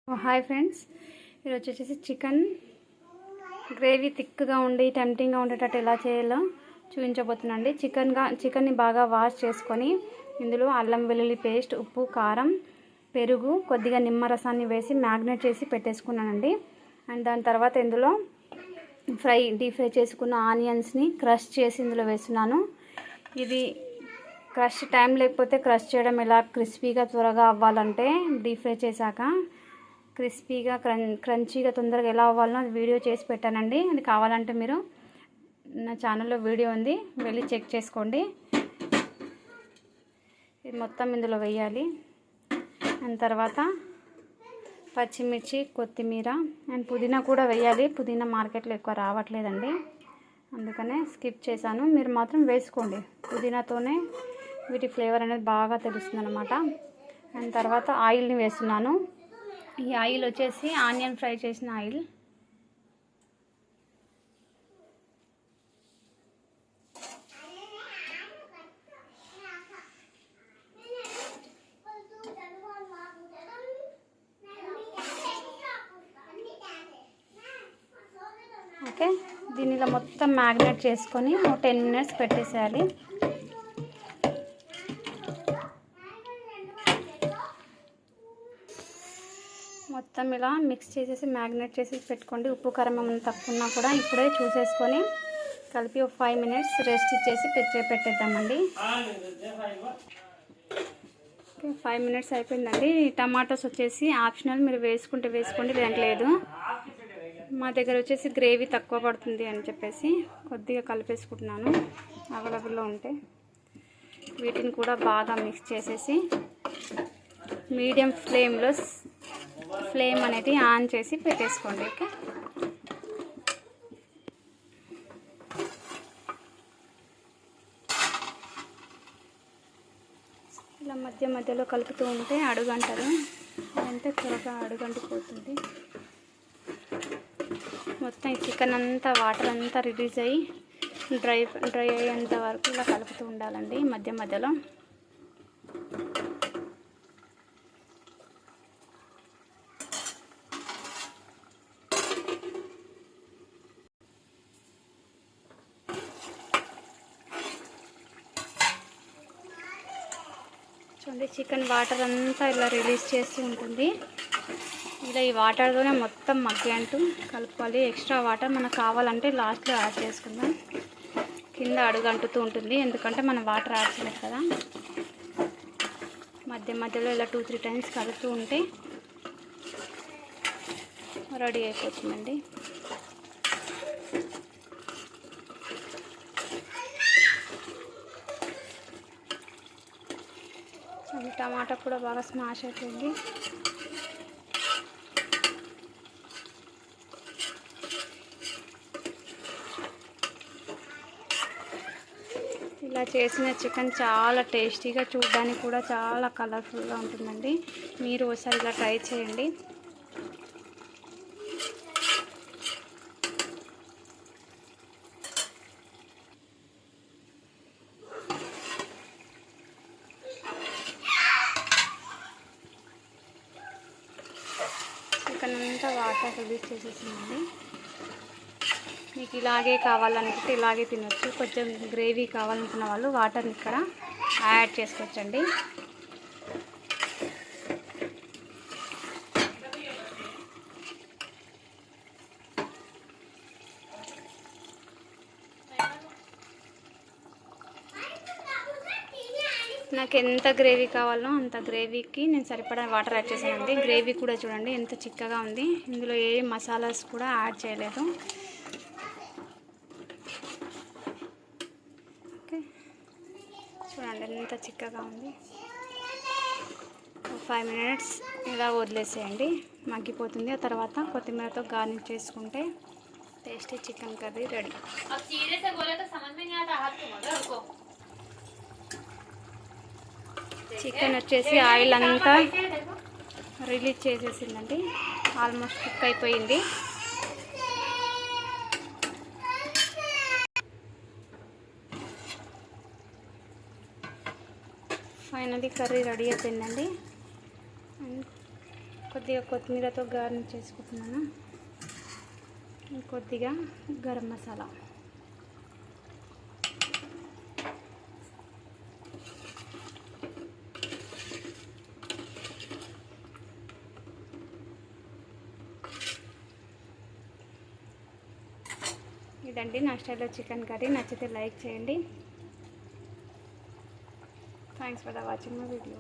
Hi friends, ఈరోజు వచ్చేసి chicken gravy థిక్గా ఉండి టెంప్టింగ్గా ఉండేటట్టు ఎలా చేయాలో చూపించబోతున్నాండి. చికెన్ని బాగా వాష్ చేసుకొని ఇందులో అల్లం వెల్లుల్లి పేస్ట్, ఉప్పు, కారం, పెరుగు, కొద్దిగా నిమ్మరసాన్ని వేసి మ్యాగ్నేట్ చేసి పెట్టేసుకున్నానండి. అండ్ దాని తర్వాత ఇందులో డీప్ ఫ్రై చేసుకున్న ఆనియన్స్ని క్రష్ చేసి ఇందులో వేస్తున్నాను. ఇది క్రష్ టైం లేకపోతే క్రష్ చేయడం ఎలా క్రిస్పీగా త్వరగా అవ్వాలంటే డీప్ ఫ్రై చేశాక క్రిస్పీగా క్రంచీగా తొందరగా ఎలా అవ్వాలో అది వీడియో చేసి పెట్టానండి. అది కావాలంటే మీరు నా ఛానల్లో వీడియో ఉంది, వెళ్ళి చెక్ చేసుకోండి. ఇది మొత్తం ఇందులో వేయాలి. అండ్ తర్వాత పచ్చిమిర్చి, కొత్తిమీర అండ్ పుదీనా కూడా వేయాలి. పుదీనా మార్కెట్లో ఎక్కువ రావట్లేదండి, అందుకనే స్కిప్ చేశాను. మీరు మాత్రం వేసుకోండి, పుదీనాతోనే వీటి ఫ్లేవర్ అనేది బాగా తెలుస్తుంది అన్నమాట. అండ్ తర్వాత ఆయిల్ని వేస్తున్నాను. ఈ ఆయిల్ వచ్చేసి ఆనియన్ ఫ్రై చేసిన ఆయిల్. ఓకే, దీనిలో మొత్తం మ్యాగ్నేట్ చేసుకొని 10 మినిట్స్ పెట్టేసేయాలి. మొత్తం ఇలా మిక్స్ చేసేసి మ్యాగ్నేట్ చేసి పెట్టుకోండి. ఉప్పు కారం ఏమైనా తక్కువ ఉన్నా కూడా ఇప్పుడే చూసేసుకొని కలిపి ఒక 5 మినిట్స్ రెస్ట్ ఇచ్చేసి పెట్టేద్దామండి. ఓకే, 5 మినిట్స్ అయిపోయిందండి. టమాటోస్ వచ్చేసి ఆప్షనల్, మీరు వేసుకుంటే వేసుకోండి, లేదంటే లేదు. మా దగ్గర వచ్చేసి గ్రేవీ తక్కువ పడుతుంది అని చెప్పేసి కొద్దిగా కలిపేసుకుంటున్నాను అవైలబుల్లో ఉంటే. వీటిని కూడా బాగా మిక్స్ చేసేసి మీడియం ఫ్లేమ్ అనేది ఆన్ చేసి పెట్టేసుకోండి. ఓకే, ఇలా మధ్య మధ్యలో కలుపుతూ ఉంటే అడుగంటదు, అంటే త్వరగా అడుగంటిపోతుంది. మొత్తం ఈ చికెన్ అంతా వాటర్ అంతా రిలీజ్ అయ్యి డ్రై అయ్యేంత వరకు ఇలా కలుపుతూ ఉండాలండి మధ్య మధ్యలో. చూడండి, చికెన్ వాటర్ అంతా ఇలా రిలీజ్ చేస్తూ ఉంటుంది. ఇలా ఈ వాటర్తోనే మొత్తం మగ్గేంటూ కలుపుకోవాలి. ఎక్స్ట్రా వాటర్ మనకు కావాలంటే లాస్ట్లో యాడ్ చేసుకుందాం. కింద అడుగంటుతూ ఉంటుంది, ఎందుకంటే మనం వాటర్ యాడ్ చేయలేదు కదా. మధ్య మధ్యలో ఇలా 2-3 టైమ్స్ కలుపుతూ ఉంటే రెడీ అయిపోతుందండి. టమాటా కూడా బాగా స్మాష్ అయిపోయింది. ఇలా చేసిన చికెన్ చాలా టేస్టీగా, చూడడానికి కూడా చాలా కలర్ఫుల్గా ఉంటుందండి. మీరు ఒకసారి ఇలా ట్రై చేయండి. చికెన్ అంతా వాటర్ రిలీజ్ చేసేసిందండి. మీకు ఇలాగే కావాలనుకుంటే ఇలాగే తినొచ్చు. కొంచెం గ్రేవీ కావాలనుకున్న వాళ్ళు వాటర్ని ఇక్కడ యాడ్ చేసుకోవచ్చండి. నాకు ఎంత గ్రేవీ కావాలో అంత గ్రేవీకి నేను సరిపడా వాటర్ యాడ్ చేశానండి. గ్రేవీ కూడా చూడండి ఎంత చిక్కగా ఉంది. ఇందులో ఏ మసాలాస్ కూడా యాడ్ చేయలేదు. ఓకే, చూడండి ఎంత చిక్కగా ఉంది. 5 మినిట్స్ ఇలా వదిలేసేయండి, మగ్గిపోతుంది. ఆ తర్వాత కొత్తిమీరతో గార్నిష్ చేసుకుంటే tasty chicken curry ready. Chicken వచ్చేసి ఆయిల్ అంతా రిలీజ్ చేసేసిందండి, ఆల్మోస్ట్ కుక్ అయిపోయింది. ఫైనల్లీ కర్రీ రెడీ అయిపోయిందండి. కొద్దిగా కొత్తిమీరతో గార్నిష్ చేసుకుంటున్నాను. కొద్దిగా గరం మసాలా, ఇదండి నా స్టైల్లో చికెన్ కర్రీ. నచ్చితే లైక్ చేయండి. Thanks for the watching my video.